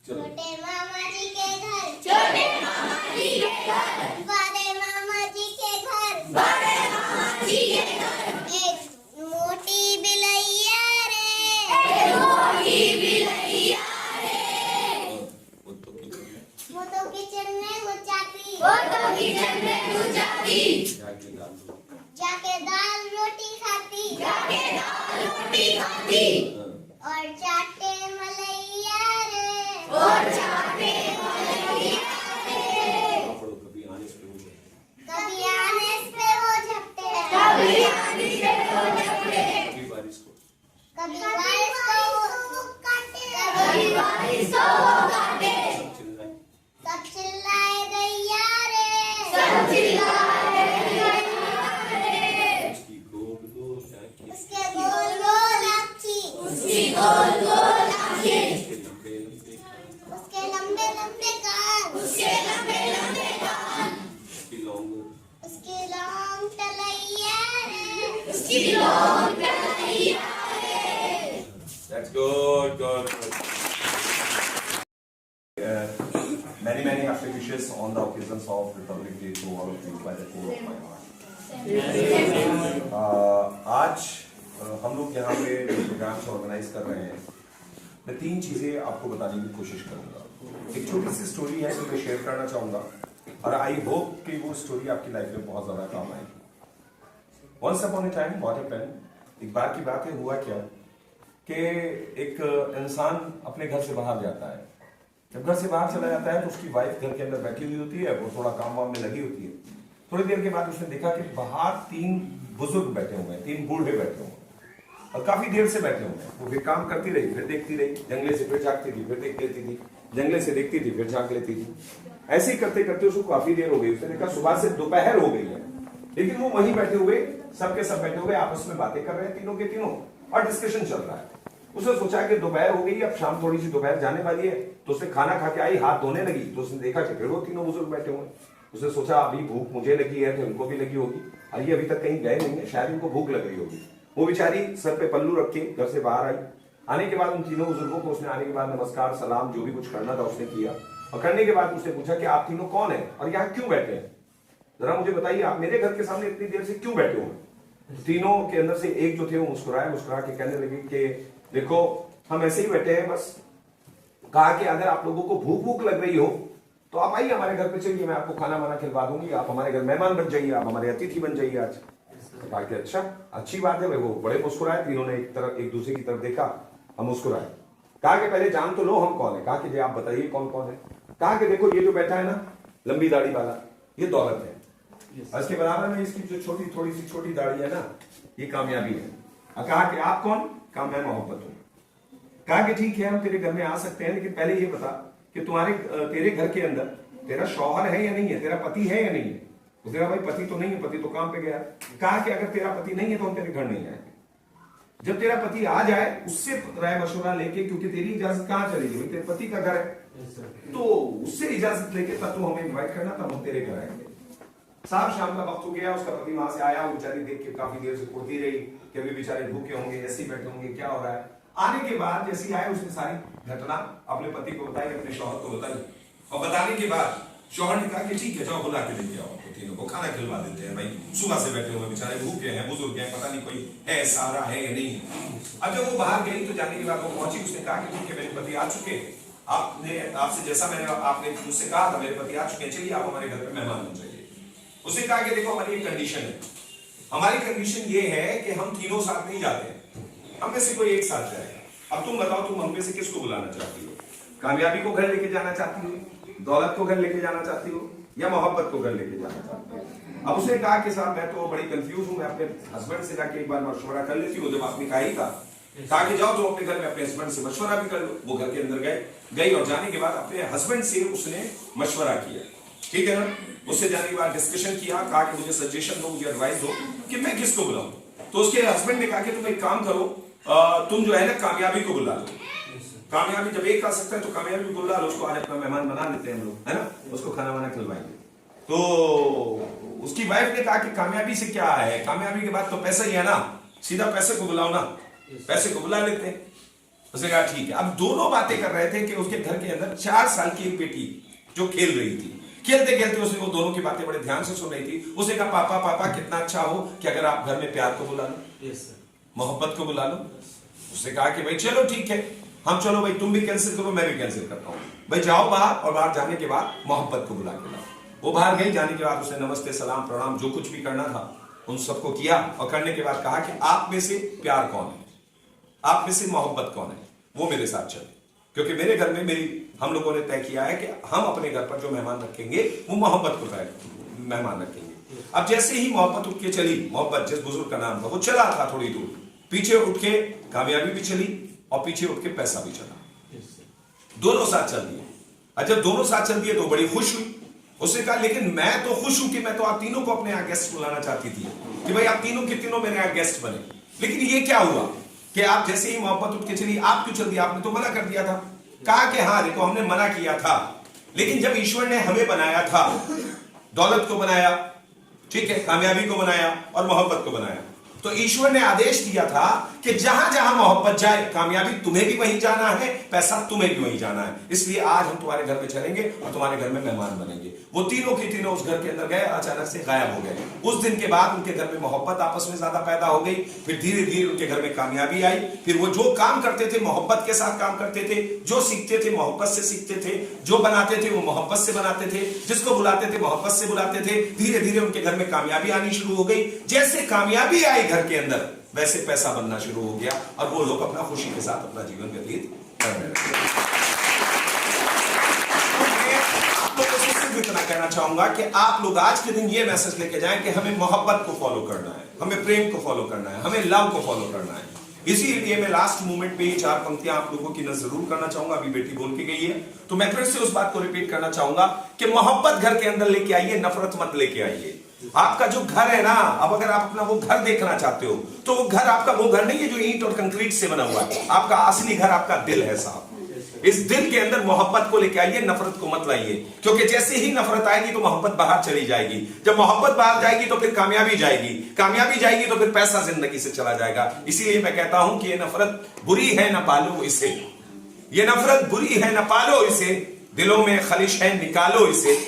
छोटे मामा जी के घर, छोटे मामा जी के घर, बड़े मामा जी के घर, बड़े मामा जी के घर, एक मोटी बिलैया रे, एक मोटी बिलैया रे। वो तो किचन में घुस जाती, वो तो किचन में घुस जाती, जाके दाल रोटी खाती, जाके दाल रोटी खाती, और चाटे मलैया रे, और चाटे मलैया रे। कभी आने पे वो झपटे, कभी आने पे वो झपटे, कभी बारिश को वो काटे, कभी बारिश को वो काटे, सब चिल्लाए गैया रे, सब चिल्लाए गैया रे। उसके गोल गोल आँखी, उसकी गोल गोल आँखें, उसके लंबे लंबे कान, उसके लंबे लंबे कान, उसकी लॉन्ग तलैया रे, उसकी लॉन्ग कलैया रे। That's good, good. Many happy wishes on the occasions of Republic Day to all of you by the core of my heart. आज हम लोग यहाँ पे प्रोग्राम्स ऑर्गेनाइज कर रहे हैं। मैं 3 चीजें आपको बताने की कोशिश करूंगा। एक छोटी सी स्टोरी है जो मैं शेयर करना चाहूंगा और आई होप कि वो स्टोरी आपकी लाइफ में बहुत ज्यादा काम आएगी। Once upon a time, what happened? एक बार की बात है, हुआ क्या कि एक इंसान अपने घर से बाहर जाता है। जब घर से बाहर चला जाता है तो उसकी वाइफ घर के अंदर बैठी हुई होती है, वो थोड़ा काम वाम में लगी होती है। थोड़ी देर के बाद उसने देखा कि बाहर 3 बुजुर्ग बैठे हुए हैं, 3 बूढ़े बैठे हुए हैं और काफी देर से बैठे हुए हैं। वो फिर काम करती रही, फिर देखती रही, जंगले से फिर झाँकती थी, फिर देख लेती थी, जंगले से देखती थी, फिर झाँक लेती थी। ऐसे ही करते करते उसको काफी देर हो गई। उसने देखा सुबह से दोपहर हो गई है, लेकिन वो वहीं बैठे हुए सबके सब बैठे हुए आपस में बातें कर रहे हैं, तीनों के तीनों, और डिस्कशन चल रहा है। उसने सोचा कि दोपहर हो गई, अब शाम थोड़ी सी दोपहर जाने वाली है, तो उसने खाना खा के आई, हाथ धोने लगी तो उसने देखा कि फिर वो तीनों बुजुर्ग बैठे हुए। उसने सोचा अभी भूख मुझे लगी है तो इनको भी लगी होगी, और ये अभी तक कहीं गए नहीं है, शायद इनको भूख लग रही होगी। वो बेचारी सर पे पल्लू रख के घर से बाहर आई। आने के बाद उन तीनों बुजुर्गों को उसने आने के बाद नमस्कार सलाम जो भी कुछ करना था उसने किया, और करने के बाद उसने पूछा कि आप तीनों कौन है और यहाँ क्यों बैठे हैं, जरा मुझे बताइए, आप मेरे घर के सामने इतनी देर से क्यों बैठे हुए। तीनों के अंदर से एक जो थे वो मुस्कुरा के कहने लगे कि देखो हम ऐसे ही बैठे हैं बस। कहा कि अगर आप लोगों को भूख लग रही हो तो आप आइए हमारे घर पे, चलिए मैं आपको खाना वाना खिलवा दूंगी, आप हमारे घर मेहमान बन जाइए, आप हमारे अतिथि बन जाइए आज। तो कहा कि अच्छा अच्छी बात है। वो बड़े मुस्कुराए, तीनों ने एक दूसरे की तरफ देखा, हम मुस्कुराए। कहा कि पहले जान तो लो हम कौन है। कहा कि जी आप बताइए कौन कौन है। कहा कि देखो ये जो बैठा है ना लंबी दाढ़ी वाला, ये दौलत है, और इसके बराबर में इसकी जो थोड़ी सी छोटी दाढ़ी है ना, ये कामयाबी है। और कहा कि आप कौन। कहा मैं मोहब्बत हूं। कहा कि ठीक है हम तेरे घर में आ सकते हैं, लेकिन पहले ये बता कि तेरे घर के अंदर तेरा शौहर है या नहीं है, तेरा पति है या नहीं है। तो तेरा भाई पति तो नहीं है, पति तो काम पे गया। कहा कि अगर तेरा पति नहीं है तो हम तेरे घर नहीं आएंगे। जब तेरा पति आ जाए उससे राय मशवरा लेके, क्योंकि तेरी इजाजत कहां चलेगी, तेरे पति का घर है, तो उससे इजाजत लेके तब तू हमें इन्वाइट करना, तब हम तेरे घर आएंगे। साहब शाम का वक्त हो गया, उसका पति वहां से आया, वो बेचारी देख के काफी देर से कुड़ती रही कि अभी बेचारे भूखे होंगे, ऐसे ही बैठे होंगे, क्या हो रहा है। आने के बाद जैसे आए उसने सारी घटना अपने पति को बताई, अपने शौहर को बताई, और बताने के बाद शौहर ने कहा कि ठीक है जाओ बुला के लेके आओ, तो तीनों को खाना खिलवा देते हैं। भाई सुबह से बैठे हुए बेचारे भूखे हैं, बुजुर्ग हैं, पता नहीं कोई है सहारा है या नहीं है। अब जब वो बाहर गई तो जाने के बाद वो पहुंची, उसने कहा कि ठीक है मेरे पति आ चुके, आपने आपसे जैसा आपने मुझसे कहा था, मेरे पति आ चुके हैं, चलिए आप हमारे घर पे मेहमान बन जाइए। उसने कहा कि देखो हमारी एक कंडीशन है, हमारी कंडीशन ये है कि हम तीनों साथ नहीं जाते, हम में से कोई एक साथ जाए। अब तुम बताओ तुम हम में से किसको बुलाना चाहती हो, कामयाबी को घर लेके जाना चाहती हो, दौलत को घर लेके जाना चाहती हो, या मोहब्बत को घर लेके जाना चाहती हो। अब उसने कहा कि साहब मैं तो बड़ी कंफ्यूज हूं, मैं अपने हस्बैंड से जाके एक बार मशवरा कर लेती हूँ। जब आपने कहा ही था, कहा कि जाओ तुम अपने घर में अपने हस्बैंड से मशवरा भी कर लो। वो घर के अंदर गई और जाने के बाद अपने हस्बैंड से उसने मशवरा किया, ठीक है ना। उससे जाने के बाद डिस्कशन किया, कहा कि मुझे सजेशन दो, मुझे एडवाइस दो कि मैं किसको बुलाऊं। तो उसके हस्बैंड ने कहा कि तुम एक काम करो, तुम जो है ना कामयाबी को बुला लो। कामयाबी जब एक आ सकता है तो कामयाबी को बुला लो, उसको आज अपना मेहमान बना लेते हैं हम लोग, है ना, उसको खाना वाना खिलवाएंगे। तो उसकी वाइफ ने कहा कि कामयाबी से क्या है, कामयाबी के बाद तो पैसा ही है ना, सीधा पैसे को बुलाओ ना, पैसे को बुला लेते हैं। उसने कहा ठीक है। अब दोनों बातें कर रहे थे कि उसके घर के अंदर 4 साल की एक बेटी जो खेल रही थी, खेलते खेलते उसने वो दोनों की बातें बड़े ध्यान से सुन रही थी। उसने कहा पापा पापा कितना अच्छा हो कि अगर आप घर में प्यार को बुला लो, मोहब्बत को बुला लो। उसने कहा कि भाई चलो ठीक है, हम चलो भाई, तुम भी कैंसिल करो मैं भी कैंसिल करता हूं, भाई जाओ बाहर, और बाहर जाने के बाद मोहब्बत को बुला के लाओ। वो बाहर गई, जाने के बाद उसने नमस्ते सलाम प्रणाम जो कुछ भी करना था उन सबको किया, और करने के बाद कहा कि आप में से प्यार कौन है, आप में से मोहब्बत कौन है, वो मेरे साथ चले, क्योंकि मेरे घर में हम लोगों ने तय किया है कि हम अपने घर पर जो मेहमान रखेंगे वो मोहब्बत को मेहमान रखेंगे। अब जैसे ही मोहब्बत उठ के चली, मोहब्बत जिस बुजुर्ग का नाम था, वो चला था थोड़ी दूर, पीछे उठ के कामयाबी भी चली और पीछे उठ के पैसा भी चला, दोनों साथ चल दिए। और जब दोनों साथ चल दिए तो बड़ी खुश हुई। उसने कहा लेकिन मैं तो खुश हूं कि मैं तो आप तीनों को अपने यहाँ गेस्ट बुलाना चाहती थी कि भाई आप तीनों के तीनों मेरे यहाँ गेस्ट बने, लेकिन ये क्या हुआ कि आप जैसे ही मोहब्बत उठ के चली, आप क्यों चल दिया, आपने तो मना कर दिया था। कहा कि हाँ देखो हमने मना किया था, लेकिन जब ईश्वर ने हमें बनाया था, दौलत को बनाया, ठीक है, कामयाबी को बनाया और मोहब्बत को बनाया, तो ईश्वर ने आदेश दिया था कि जहां जहां मोहब्बत जाए, कामयाबी तुम्हें भी वहीं जाना है, पैसा तुम्हें भी वहीं जाना है। इसलिए आज हम तुम्हारे घर में चलेंगे और तुम्हारे घर में मेहमान बनेंगे। वो तीनों के तीनों उस घर के अंदर गए, अचानक से गायब हो गए। उस दिन के बाद उनके घर में मोहब्बत आपस में ज्यादा पैदा हो गई, फिर धीरे धीरे उनके घर में कामयाबी आई। फिर वो जो काम करते थे मोहब्बत के साथ काम करते थे, जो सीखते थे मोहब्बत से सीखते थे, जो बनाते थे वो मोहब्बत से बनाते थे, जिसको बुलाते थे मोहब्बत से बुलाते थे। धीरे धीरे उनके घर में कामयाबी आनी शुरू हो गई। जैसे कामयाबी आई घर के अंदर, वैसे पैसा बनना शुरू हो गया और वो लोग अपना खुशी के साथ अपना जीवन व्यतीत करने लगे। आप लोगों से सिर्फ इतना कहना चाहूंगा कि आप लोग आज के दिन ये मैसेज लेके जाएं कि हमें मोहब्बत को फॉलो करना है, हमें प्रेम को फॉलो करना है, हमें लव को फॉलो करना है। इसीलिए मैं लास्ट मोमेंट पे ये 4 पंक्तियां आप लोगों की नजर जरूर करना चाहूंगा। अभी बेटी बोल के गई है तो मैं फिर से उस बात को रिपीट करना चाहूंगा कि मोहब्बत घर के अंदर लेके आइए, नफरत मत लेके आइए। आपका जो घर है ना, अब अगर आप अपना वो घर देखना चाहते हो तो वो घर आपका वो घर नहीं है जो ईंट और कंक्रीट से बना हुआ है। आपका असली घर आपका दिल है साहब। इस दिल के अंदर मोहब्बत को लेके आइए, नफरत को मत लाइए, क्योंकि जैसे ही नफरत आएगी तो मोहब्बत बाहर चली जाएगी। जब मोहब्बत बाहर जाएगी तो फिर कामयाबी जाएगी, कामयाबी जाएगी तो फिर पैसा जिंदगी से चला जाएगा। इसीलिए मैं कहता हूं कि ये नफरत बुरी है, न पालो इसे। ये नफरत बुरी है, न पालो इसे। दिलों में खलिश है, निकालो इसे।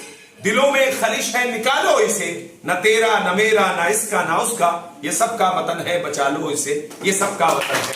दिलों में खलिश है, निकालो इसे। न तेरा न मेरा न इसका न उसका, ये सबका वतन है, बचा लो इसे। ये सबका वतन है।